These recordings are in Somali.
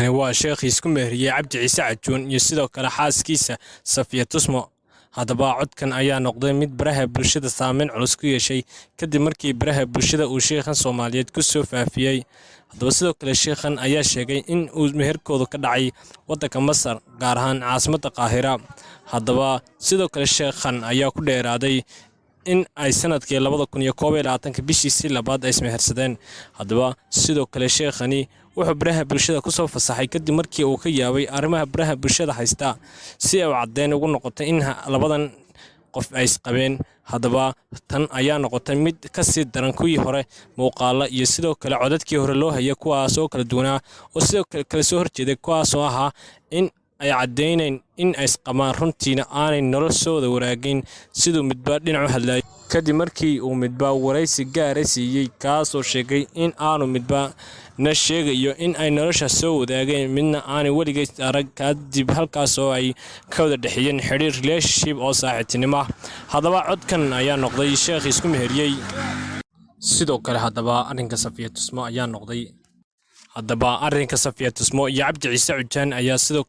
Kani waa sheekh isku meheriyay Cabdi Ciise Cajuun iyo sidoo kale xaaskiisa Safiya Tusmo. Haddaba codkan ayaa noqday mid baraha bulshada saameyn culus ku yeeshay kadib markii baraha bulshada uu sheekhan Soomaaliyeed ku soo faafiyay. Haddaba sidoo kale sheekhan ayaa sheegay in uu meherkoodu ka dhacay waddanka Masar, gaar ahaan caasimadda Qaahira. Haddaba sidoo kale sheekhan ayaa ku dheeraaday in ay sanadkii 2021 bishiisii labaad ay ismehersadeen. Haddaba sidoo kale sheekhani wuxuu baraha bulshada ku soo fasaxay kadib markii uu ka yaabay arrimaha baraha bulshada haysta si ay caddeyn ugu noqotay in labadan qof ay isqabeen. Haddaba tan ayaa noqotay mid ka sii daran kuwii hore, muuqaalo iyo sidoo kale codadkii hore loo hayay kuwaas oo kala duwanaa oo sidoo kale soo horjeeday kuwaas oo ahaa in ay caddeyneen in ay isqabaan runtiina aanay noloshooda waraagin sidoo midba dhinac u hadlay kadib markii uu midba waraysi gaar ah siiyay kaasoo sheegay in aanu midba na sheegayo in ay nolosha soo wadaageen midna aanay weligeed arag kadib halkaas oo ay ka wada dhexiyeen xiriir relationship oo saaxiibtinimo ah. Haddaba codkan ayaa noqday sheekh isku meheriyay sidoo kale arrinka Safiya Tusmo iyo Cabdi Ciise Cajuun ayaa sidoo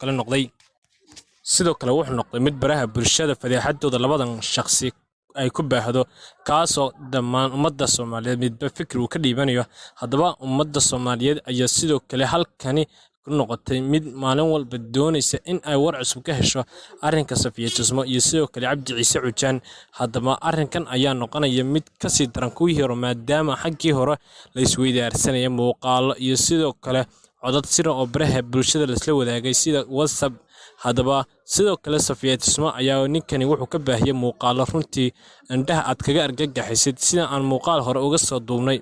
kale wuxuu noqday mid baraha bulshada fadeexadooda labadan shakhsi ay ku baahdo kaasoo dhammaan ummadda Soomaaliyeed midba fikir uu ka dhiibanayo. Haddaba ummadda Soomaaliyeed ayaa sidoo kale halkani ku noqotay mid maalin walba doonaysa in ay war cusub ka hesho arrinka Safiya Tusmo iyo sidoo kale Cabdi Ciise Cajuun. Haddaba arrinkan ayaa noqonaya mid ka sii daran kuwii hore maadaama xaggii hore la isweydaarsanaya muuqaalo iyo sidoo kale codad sir oo baraha bulshada la isla wadaagay sida WhatsApp. Haddaba sidoo kale Safiya Tusmo ayaa ninkani wuxuu ka baahiyay muuqaalo runtii indhaha aad kaga argagaxaysid sida aan muuqaal hore uga soo duubnay.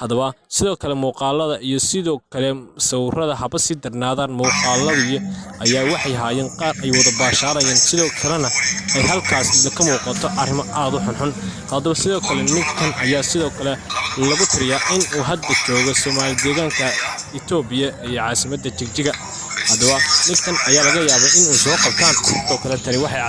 Haddaba sidoo kale muuqaalada iyo sidoo kale sawirrada haba sii darnaadaan muuqaaladii ayaa waxay haayeen qaar ay wada baashaarayeen sidoo kalena ay halkaas ka muuqato arrimo aad u xunxun. Haddaba sidoo kale ninkan ayaa sidoo kale lagu tiriyaa in uu hadda joogo Soomaali deegaanka Itoobiya iyo caasimadda Jigjiga. Haddaba ninkan ayaa laga yaabay in uu soo qabtaan sidoo kale tani waxay